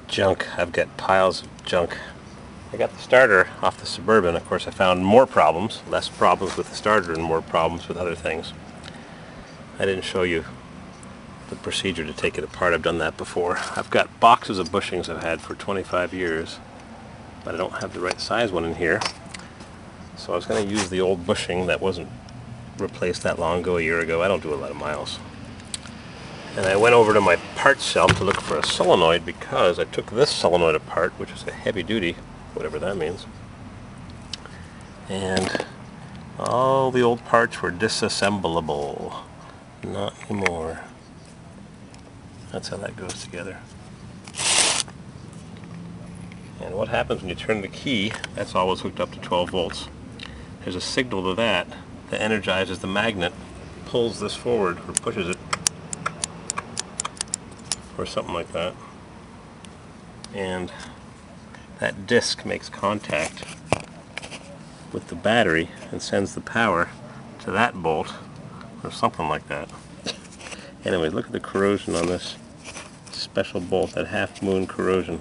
junk. I've got piles of junk. I got the starter off the Suburban. Of course, I found more problems, less problems with the starter and more problems with other things. I didn't show you the procedure to take it apart. I've done that before. I've got boxes of bushings I've had for 25 years, but I don't have the right size one in here. So I was going to use the old bushing that wasn't replaced that long ago, a year ago. I don't do a lot of miles. And I went over to my parts shelf to look for a solenoid because I took this solenoid apart, which is a heavy duty, whatever that means. And all the old parts were disassemblable. Not anymore. That's how that goes together. And what happens when you turn the key, that's always hooked up to 12 volts. There's a signal to that energizes the magnet, pulls this forward or pushes it, or something like that. And that disc makes contact with the battery and sends the power to that bolt, or something like that. Anyway, look at the corrosion on this special bolt, that half moon corrosion.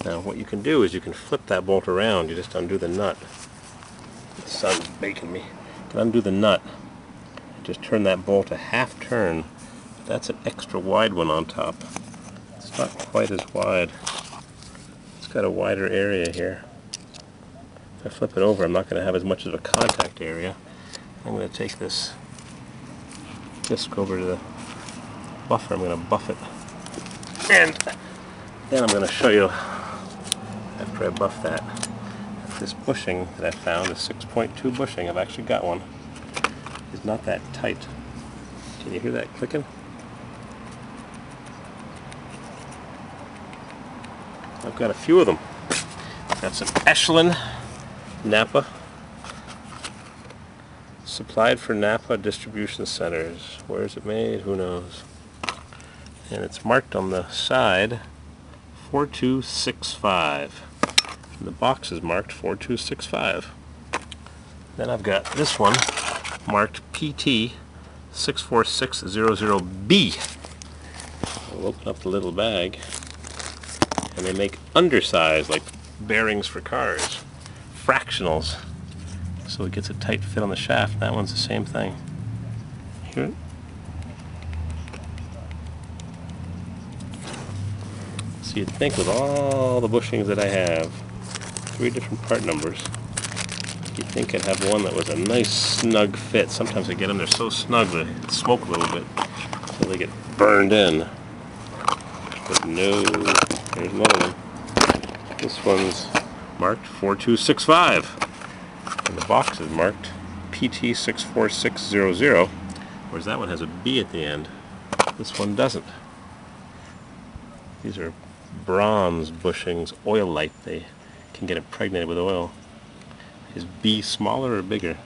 Now what you can do is you can flip that bolt around. You just undo the nut. The sun's baking me. You can undo the nut. Just turn that bolt a half turn. That's an extra wide one on top. It's not quite as wide. It's got a wider area here. If I flip it over, I'm not going to have as much of a contact area. I'm going to take this disc over to the buffer. I'm going to buff it. And then I'm going to show you, after I buff that, this bushing that I found, a 6.2 bushing, I've actually got one, is not that tight. Can you hear that clicking? I've got a few of them. That's an Echelon Napa, supplied for Napa distribution centers. Where is it made? Who knows? And it's marked on the side 4265. And the box is marked 4265. Then I've got this one marked PT 64600B. I'll open up the little bag, and they make undersize, like bearings for cars, fractionals, so it gets a tight fit on the shaft. That one's the same thing. Hear it? So you'd think with all the bushings that I have, 3 different part numbers, you'd think I'd have one that was a nice snug fit. Sometimes I get them, they're so snug they smoke a little bit, so they get burned in. But no, there's another one. This one's marked 4265. And the box is marked PT 64600, whereas that one has a B at the end. This one doesn't. These are bronze bushings, oil light. They can get impregnated with oil. Is B smaller or bigger?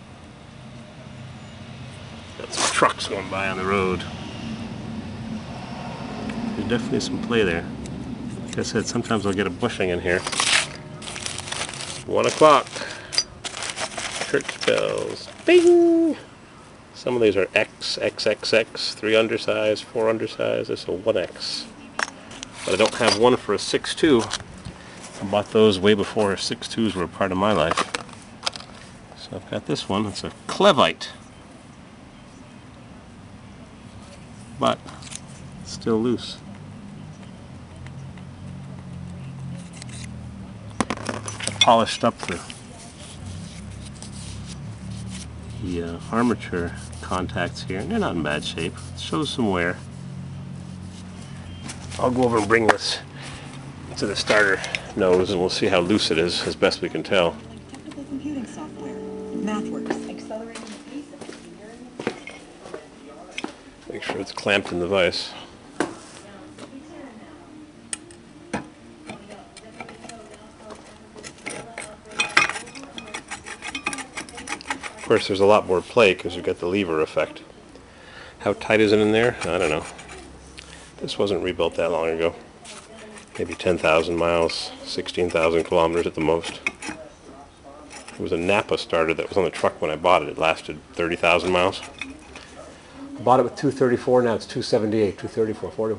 Got some trucks going by on the road. There's definitely some play there. Like I said, sometimes I'll get a bushing in here. 1 o'clock. Church bells. Bing! Some of these are X, XXX, 3 undersize, 4 undersize. This is a 1X. But I don't have one for a 6.2. I bought those way before 6.2s were a part of my life. So I've got this one. It's a Clevite. But it's still loose. I polished up the armature contacts here, and they're not in bad shape. It shows some wear. I'll go over and bring this to the starter nose, and we'll see how loose it is, as best we can tell. Technical computing software. MathWorks. Accelerating the pace of Make sure it's clamped in the vise. Of course, there's a lot more play because you've got the lever effect. How tight is it in there? I don't know. This wasn't rebuilt that long ago. Maybe 10,000 miles, 16,000 kilometers at the most. It was a Napa starter that was on the truck when I bought it. It lasted 30,000 miles. I bought it with 234, now it's 278, 234, 40.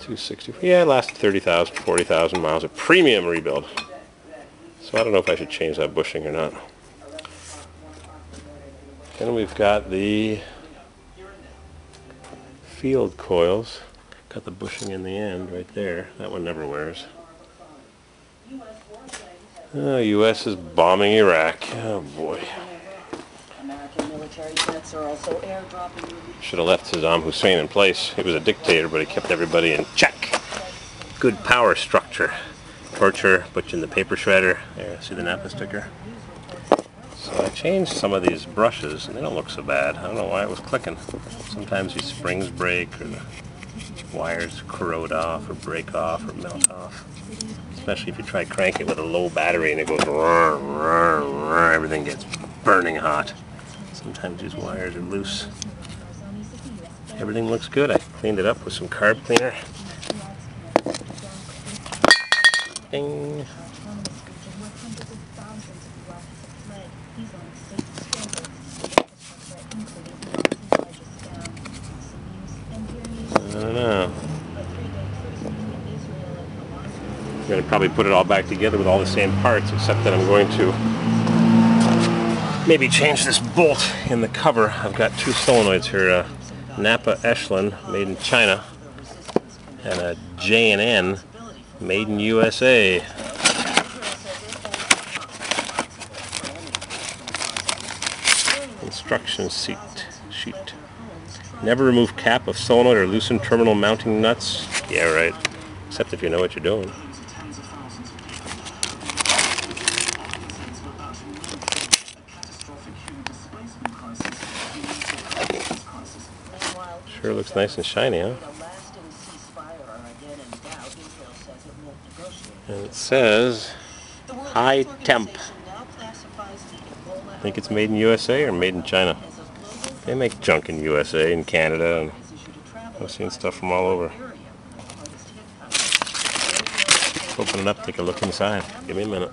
260. Yeah, it lasted 30,000, 40,000 miles. A premium rebuild. So I don't know if I should change that bushing or not. Then we've got the field coils. Got the bushing in the end right there. That one never wears. U.S. is bombing Iraq. Oh boy. Should have left Saddam Hussein in place. He was a dictator, but he kept everybody in check. Good power structure. Torture, put you in the paper shredder. There, see the Napa sticker? So I changed some of these brushes, and they don't look so bad. I don't know why it was clicking. Sometimes these springs break, or the wires corrode off, or break off, or melt off. Especially if you try crank it with a low battery and it goes everything gets burning hot. Sometimes these wires are loose. Everything looks good. I cleaned it up with some carb cleaner. Ding. I don't know. I'm going to probably put it all back together with all the same parts, except that I'm going to maybe change this bolt in the cover. I've got two solenoids here, a Napa Echelon made in China and a J&N made in USA. Instruction sheet. Never remove cap of solenoid or loosen terminal mounting nuts. Yeah, right. Except if you know what you're doing. Sure looks nice and shiny, huh? And it says high temp. I think it's made in USA or made in China. They make junk in USA and Canada, and I've seen stuff from all over. Open it up, take a look inside. Give me a minute.